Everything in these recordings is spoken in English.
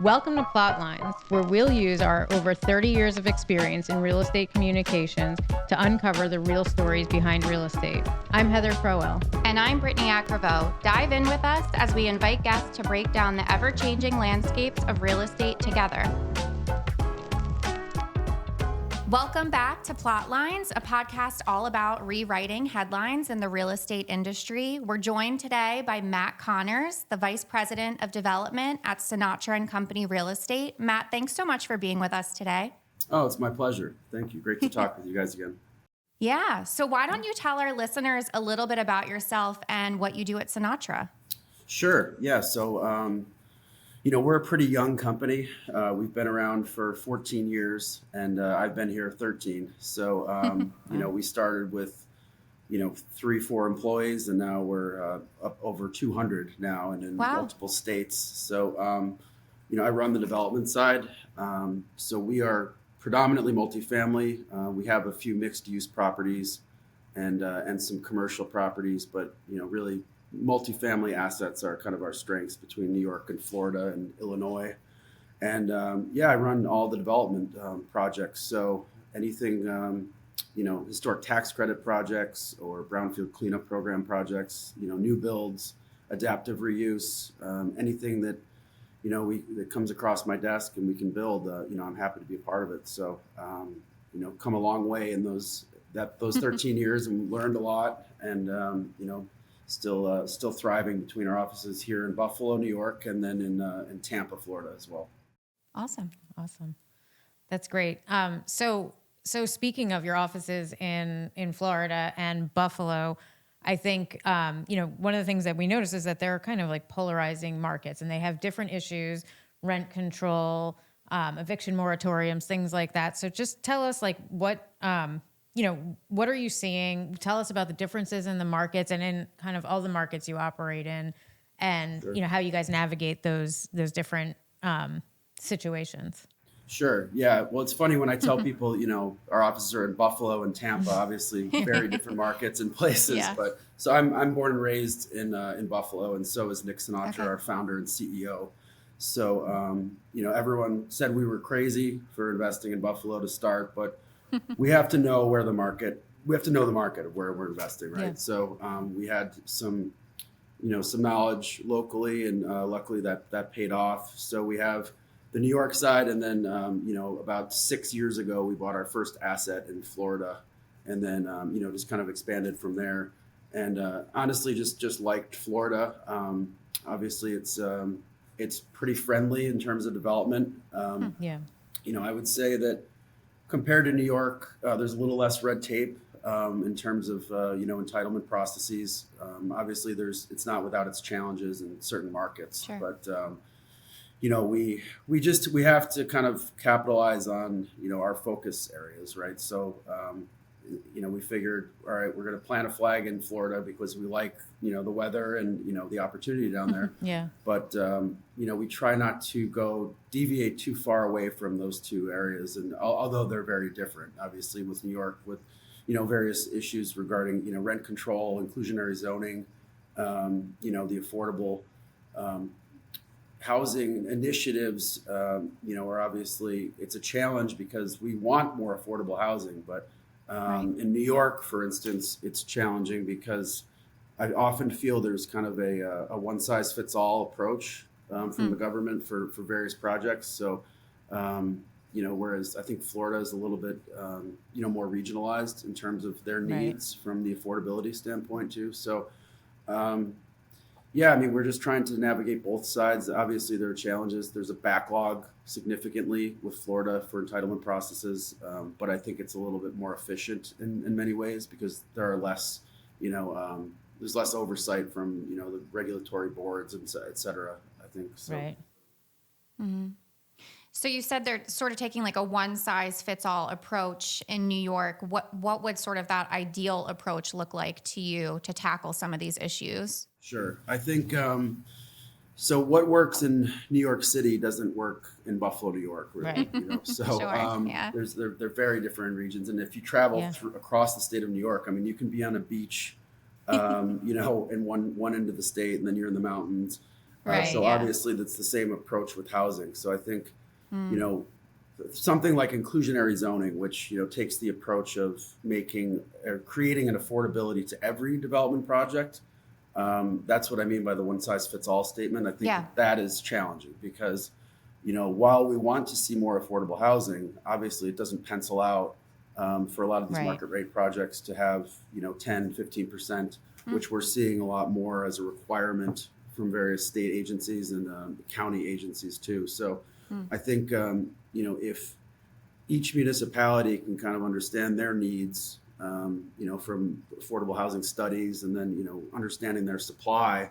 Welcome to PlotLines, where we'll use our over 30 years of experience in real estate communications to uncover the real stories behind real estate. I'm Heather Crowell. And I'm Britni Acriveau. Dive in with us as we invite guests to break down the ever-changing landscapes of real estate together. Welcome back to PlotLines, a podcast all about rewriting headlines in the real estate industry. We're joined today by Matt Connors, the Vice President of Development at Sinatra Company Real Estate. Matt, thanks so much for being with us today. Oh, it's my pleasure. Thank you. Great to talk with you guys again. Yeah. So why don't you tell our listeners a little bit about yourself and what you do at Sinatra? Sure. Yeah. So, we're a pretty young company. We've been around for 14 years and I've been here 13. So, we started with, 3-4 employees and now we're up over 200 now and in multiple states. So, I run the development side. So we are predominantly multifamily. We have a few mixed use properties and some commercial properties, but, really multifamily assets are kind of our strengths between New York and Florida and Illinois. And I run all the development projects. So anything, historic tax credit projects or brownfield cleanup program projects, new builds, adaptive reuse, anything that, that comes across my desk and we can build, I'm happy to be a part of it. So, come a long way in those 13 years and learned a lot and, still thriving between our offices here in Buffalo, New York, and then in Tampa, Florida as well. Awesome. That's great. So speaking of your offices in Florida and Buffalo, I think, one of the things that we notice is that they're kind of like polarizing markets and they have different issues, rent control, eviction moratoriums, things like that. So just tell us what are you seeing? Tell us about the differences in the markets and in kind of all the markets you operate in and, Sure. How you guys navigate those different situations. Sure. Yeah. Well, it's funny when I tell people, our offices are in Buffalo and Tampa, obviously very different markets and places. Yeah. But so I'm born and raised in Buffalo, and so is Nick Sinatra, Okay. our founder and CEO. So, everyone said we were crazy for investing in Buffalo to start, but we have to know the market of where we're investing, right? Yeah. So we had some knowledge locally, and luckily that paid off. So we have the New York side, and then about 6 years ago we bought our first asset in Florida, and then just kind of expanded from there. And honestly, just liked Florida. Obviously, it's pretty friendly in terms of development. I would say that compared to New York, there's a little less red tape in terms of entitlement processes. Obviously, it's not without its challenges in certain markets, Sure. but we have to kind of capitalize on our focus areas, right? So we figured, all right, we're going to plant a flag in Florida because we like the weather and the opportunity down there. Yeah. But we try not to deviate too far away from those two areas, and although they're very different, obviously with New York with various issues regarding rent control, inclusionary zoning, the affordable housing initiatives, are obviously it's a challenge because we want more affordable housing, but Right. in New York, for instance, it's challenging because I often feel there's kind of a one size fits all approach from the government for various projects. So, whereas I think Florida is a little bit, more regionalized in terms of their needs from the affordability standpoint too. So, we're just trying to navigate both sides. Obviously, there are challenges. There's a backlog significantly with Florida for entitlement processes, but I think it's a little bit more efficient in many ways because there are less, there's less oversight from, the regulatory boards and et cetera, I think. So. Right. Mm-hmm. So you said they're sort of taking like a one size fits all approach in New York. What would sort of that ideal approach look like to you to tackle some of these issues? Sure. I think so what works in New York City doesn't work in Buffalo, New York, really. Right. So Sure, yeah. they're very different regions. And if you travel Yeah. across the state of New York, I mean, you can be on a beach, in one end of the state and then you're in the mountains. Right, So yeah. obviously that's the same approach with housing. So I think, you know, something like inclusionary zoning, which, takes the approach of making or creating an affordability to every development project. That's what I mean by the one size fits all statement. I think Yeah. that is challenging because, while we want to see more affordable housing, obviously it doesn't pencil out for a lot of these Right. market rate projects to have, 10, 15%, which we're seeing a lot more as a requirement from various state agencies and county agencies too. So I think, if each municipality can kind of understand their needs, from affordable housing studies and then, understanding their supply,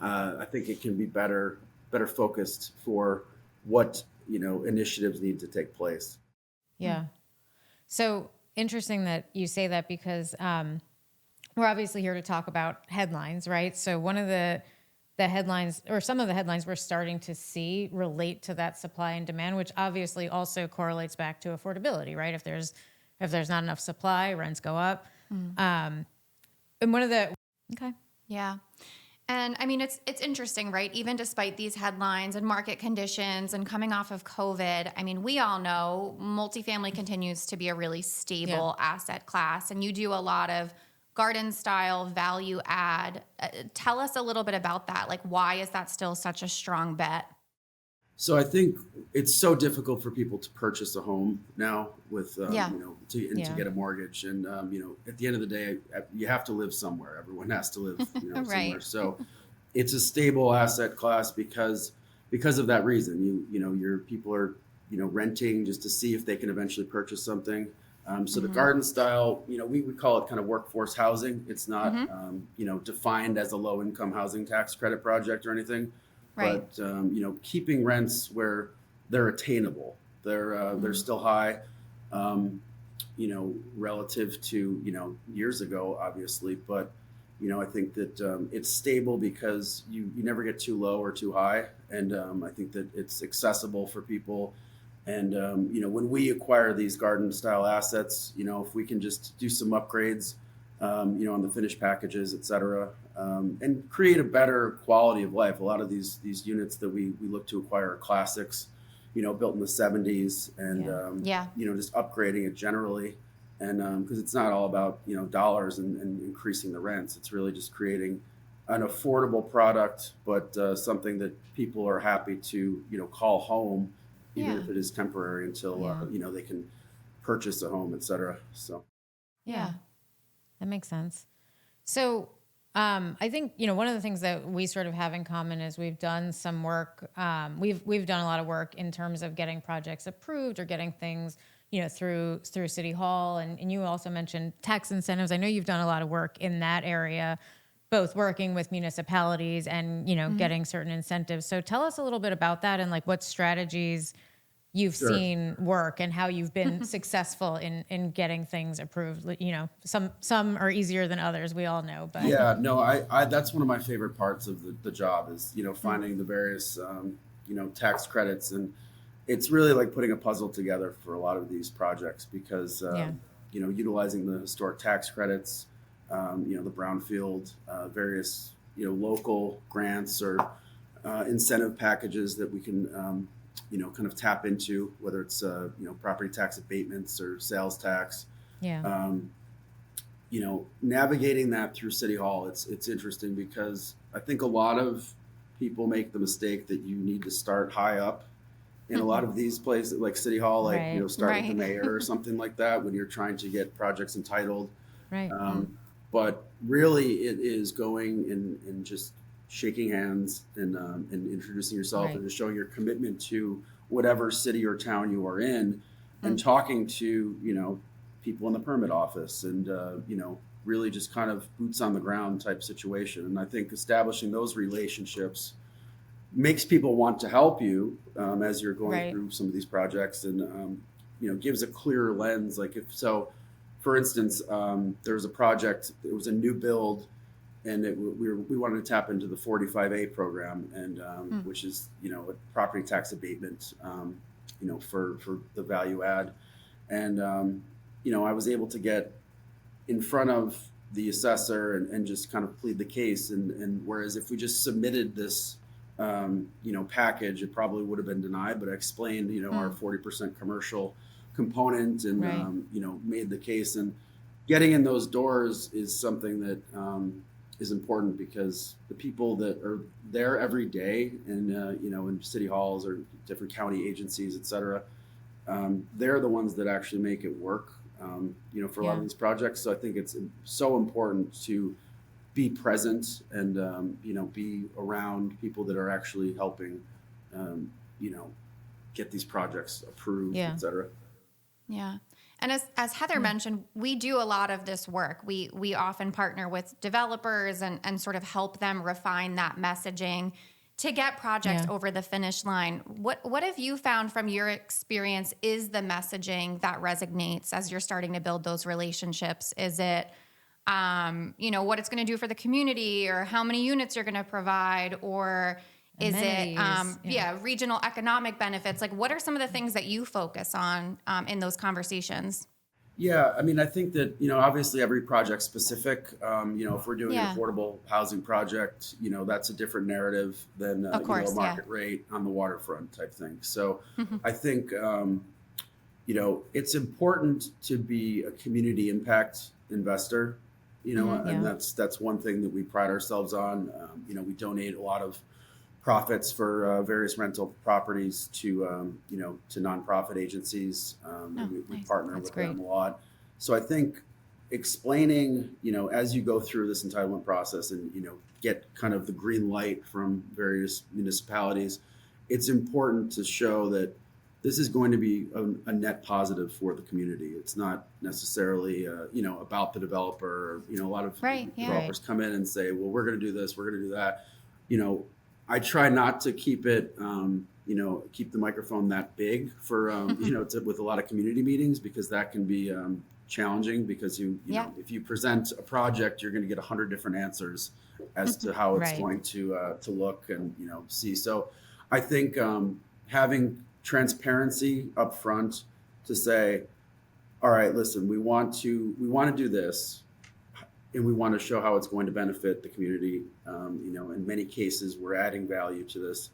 I think it can be better focused for what, initiatives need to take place. Yeah. So interesting that you say that because we're obviously here to talk about headlines, right? So one of the headlines or some of the headlines we're starting to see relate to that supply and demand, which obviously also correlates back to affordability, right? If there's not enough supply, rents go up. And one of the okay. Yeah. And I mean, it's interesting, right? Even despite these headlines and market conditions and coming off of COVID, I mean, we all know multifamily continues to be a really stable asset class. And you do a lot of garden style value add. Tell us a little bit about that. Like, why is that still such a strong bet? So I think it's so difficult for people to purchase a home now with, Yeah. to get a mortgage. And, at the end of the day, you have to live somewhere. Everyone has to live, somewhere. Right. So it's a stable asset class because of that reason. Your people are, renting just to see if they can eventually purchase something. So the garden style, we call it kind of workforce housing. It's not, defined as a low income housing tax credit project or anything. Right. But keeping rents where they're attainable, they're still high, relative to years ago, obviously. But I think that it's stable because you never get too low or too high, and I think that it's accessible for people. And when we acquire these garden style assets, if we can just do some upgrades, on the finished packages, et cetera, and create a better quality of life. A lot of these units that we look to acquire are classics, built in the 70s, and just upgrading it generally. And because it's not all about dollars and increasing the rents, it's really just creating an affordable product, but something that people are happy to call home, even if it is temporary until they can purchase a home, et cetera. So Yeah. That makes sense. So I think, one of the things that we sort of have in common is we've done some work. We've done a lot of work in terms of getting projects approved or getting things, through City Hall. And you also mentioned tax incentives. I know you've done a lot of work in that area, both working with municipalities and, getting certain incentives. So tell us a little bit about that and like what strategies you've Sure. seen work and how you've been successful in getting things approved. Some are easier than others. We all know, but Yeah, no, I that's one of my favorite parts of the job is, finding the various, tax credits. And it's really like putting a puzzle together for a lot of these projects because, utilizing the historic tax credits, the brownfield, various, local grants or incentive packages that we can, kind of tap into, whether it's, property tax abatements or sales tax. yeah, Navigating that through City Hall, it's interesting because I think a lot of people make the mistake that you need to start high up in a lot of these places like City Hall, like, Right. start with the Right. mayor or something like that when you're trying to get projects entitled. right. But really it is going and just shaking hands and introducing yourself Right. and just showing your commitment to whatever city or town you are in and talking to, people in the permit office and, really just kind of boots on the ground type situation. And I think establishing those relationships makes people want to help you as you're going Right. through some of these projects and, gives a clearer lens. Like if so, for instance, there was a project, it was a new build and we wanted to tap into the 45A program and which is, a property tax abatement, for the value add. And, I was able to get in front of the assessor and just kind of plead the case. And whereas if we just submitted this package, it probably would have been denied. But I explained, our 40% commercial component, and Right. made the case. And getting in those doors is something that is important, because the people that are there every day, and in city halls or different county agencies, et cetera, they're the ones that actually make it work. For a lot of Yeah. these projects. So I think it's so important to be present, and be around people that are actually helping, um, you know, get these projects approved, Yeah. et cetera. Yeah. And as Heather Yeah. mentioned, we do a lot of this work. We often partner with developers and sort of help them refine that messaging to get projects Yeah. over the finish line. What have you found from your experience is the messaging that resonates as you're starting to build those relationships? Is it what it's going to do for the community, or how many units you're going to provide, or is it, Amenities. Yeah. regional economic benefits? Like, what are some of the things that you focus on in those conversations? Yeah, I mean, I think that, obviously every project's specific. If we're doing an Yeah, affordable housing project, that's a different narrative than, of a course. Yeah. market rate on the waterfront type thing. So I think, it's important to be a community impact investor, and Yeah. that's one thing that we pride ourselves on. We donate a lot of profits for various rental properties to nonprofit agencies. Oh, And we nice. partner That's with them great. a lot. So I think explaining, as you go through this entitlement process, and get kind of the green light from various municipalities, it's important to show that this is going to be a net positive for the community. It's not necessarily about the developer. A lot of Right. Yeah. Right. developers come in and say, well, we're going to do this, we're going to do that. you know I try not to keep it, keep the microphone that big for, with a lot of community meetings, because that can be challenging, because Yeah. if you present a project, you're going to get 100 different answers as to how it's Right. going to look and, see. So I think having transparency up front to say, all right, listen, we want to do this, and we want to show how it's going to benefit the community. In many cases, we're adding value to this,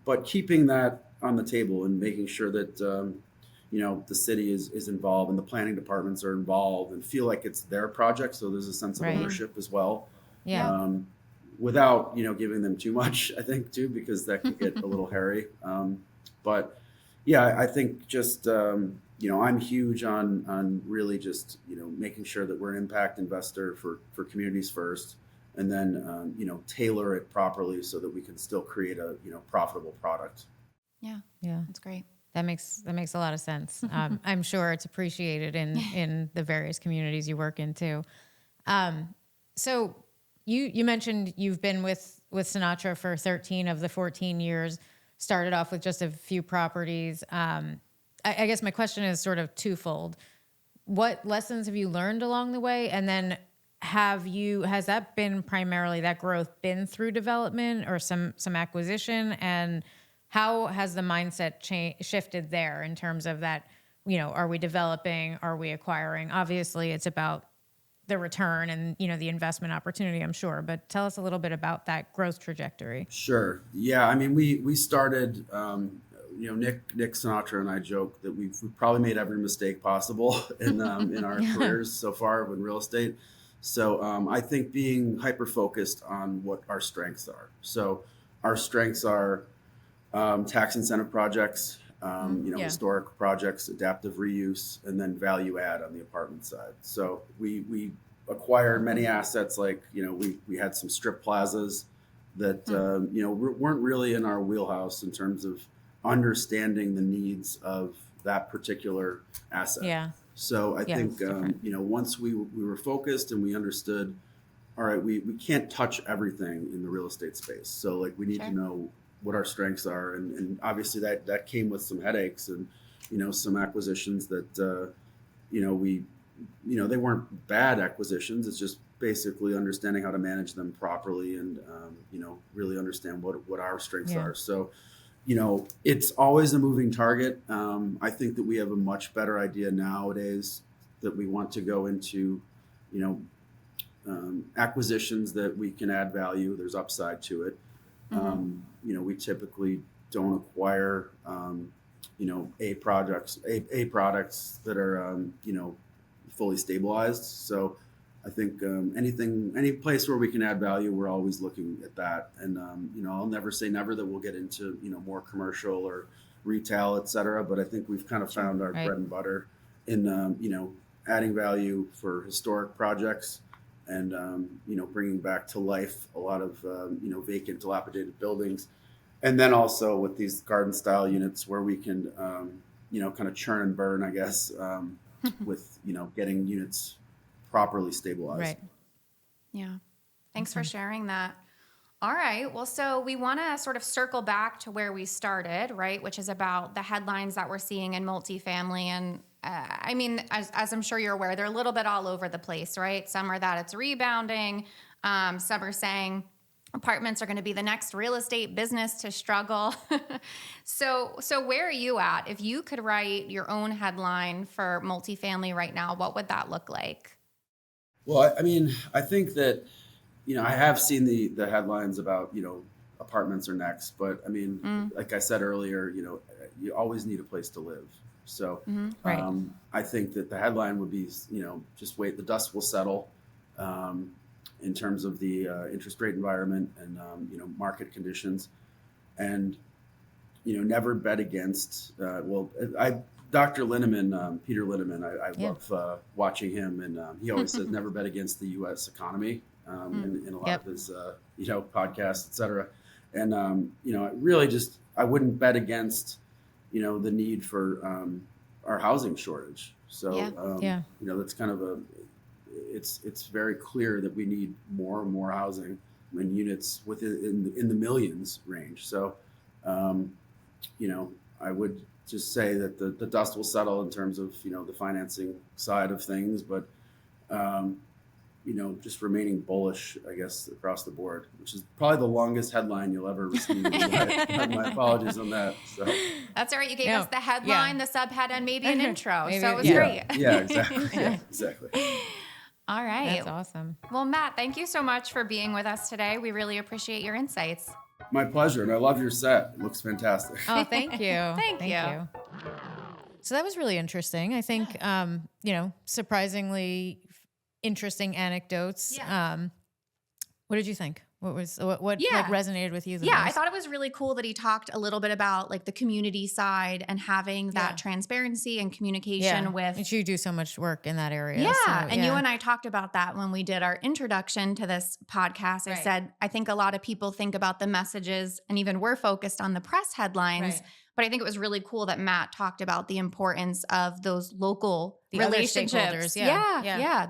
but keeping that on the table and making sure that the city is involved, and the planning departments are involved and feel like it's their project. So there's a sense of Right. ownership as well, Yeah. without giving them too much, I think, too, because that can get a little hairy. But yeah, I think just I'm huge on really just making sure that we're an impact investor for communities first, and then tailor it properly so that we can still create a profitable product. Yeah. Yeah. That's great. That makes a lot of sense. I'm sure it's appreciated in the various communities you work in too. So you mentioned you've been with Sinatra for 13 of the 14 years. Started off with just a few properties. I guess my question is sort of twofold. What lessons have you learned along the way, and then has that been primarily, that growth been through development or some acquisition, and how has the mindset shifted there in terms of that? Are we developing? Are we acquiring? Obviously, it's about the return and the investment opportunity, I'm sure. But tell us a little bit about that growth trajectory. Sure. Yeah. I mean, we started. Nick Sinatra and I joke that we've probably made every mistake possible in our careers so far in real estate. So I think being hyper focused on what our strengths are. So our strengths are tax incentive projects, Yeah. historic projects, adaptive reuse, and then value add on the apartment side. So we acquired many assets, like we had some strip plazas that weren't really in our wheelhouse in terms of understanding the needs of that particular asset. Yeah. So I Yeah, think it's different. once we were focused and we understood, all right, we can't touch everything in the real estate space. So like we need Sure. to know what our strengths are, and obviously that came with some headaches and some acquisitions that we they weren't bad acquisitions. It's just basically understanding how to manage them properly, and really understand what our strengths Yeah. are. So it's always a moving target. I think that we have a much better idea nowadays that we want to go into, acquisitions that we can add value. There's upside to it. We typically don't acquire, A products that are, fully stabilized. So I think any place where we can add value, we're always looking at that. And, I'll never say never that we'll get into, more commercial or retail, et cetera. But I think we've kind of found our bread and butter in, adding value for historic projects and, bringing back to life a lot of, vacant, dilapidated buildings. And then also with these garden style units where we can, kind of churn and burn, I guess, with, getting units properly stabilized. Right. Yeah. Thanks for sharing that. All right. Well, so we want to sort of circle back to where we started, right? Which is about the headlines that we're seeing in multifamily. And as I'm sure you're aware, they're a little bit all over the place, right? Some are that it's rebounding. Some are saying apartments are going to be the next real estate business to struggle. So where are you at? If you could write your own headline for multifamily right now, what would that look like? Well, I think that, I have seen the headlines about, apartments are next, but like I said earlier, you always need a place to live. So I think that the headline would be, just wait, the dust will settle in terms of the interest rate environment and, market conditions. And, never bet against, Dr. Linneman, Peter Linneman, I love watching him. And he always says, never bet against the U.S. economy in a lot of his, podcasts, et cetera. And, I wouldn't bet against, the need for our housing shortage. So, that's kind of it's very clear that we need more and more housing and units in the millions range. So, I would just say that the dust will settle in terms of, the financing side of things, but, just remaining bullish, I guess, across the board, which is probably the longest headline you'll ever receive. My apologies on that. So that's all right. You gave us the headline, the subhead, and maybe an intro. Maybe, so it was great. Yeah, exactly. Yeah, exactly. All right. That's awesome. Well, Matt, thank you so much for being with us today. We really appreciate your insights. My pleasure. And I love your set. It looks fantastic. Oh, thank you. Thank you. So that was really interesting. I think, surprisingly interesting anecdotes. Yeah. What did you think? What resonated with you the most? I thought it was really cool that he talked a little bit about like the community side and having that transparency and communication with. And you do so much work in that area. Yeah. So, and you and I talked about that when we did our introduction to this podcast. I said, I think a lot of people think about the messages and even we're focused on the press headlines. Right. But I think it was really cool that Matt talked about the importance of those local relationships. The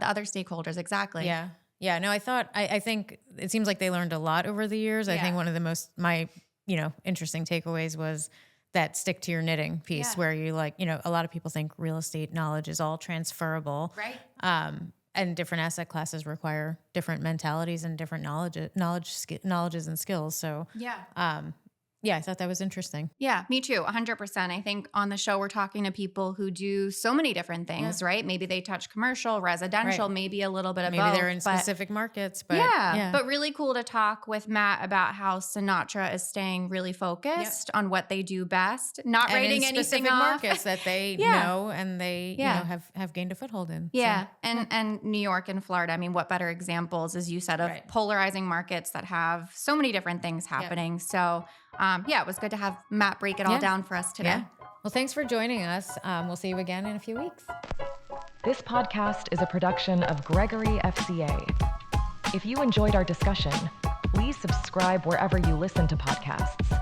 other stakeholders. Exactly. Yeah. Yeah. No, I think it seems like they learned a lot over the years. I think one of my interesting takeaways was that stick to your knitting piece where you a lot of people think real estate knowledge is all transferable. Right. And different asset classes require different mentalities and different knowledges and skills. So, I thought that was interesting. Yeah, me too. 100%. I think on the show, we're talking to people who do so many different things, right? Maybe they touch commercial, residential, maybe a little bit of both. Maybe they're in specific markets, but but really cool to talk with Matt about how Sinatra is staying really focused on what they do best, not writing anything off. Markets that they know and they have gained a foothold in. Yeah, so. And New York and Florida. I mean, what better examples, as you said, of polarizing markets that have so many different things happening. So. It was good to have Matt break it all down for us today. Yeah. Well, thanks for joining us. We'll see you again in a few weeks. This podcast is a production of Gregory FCA. If you enjoyed our discussion, please subscribe wherever you listen to podcasts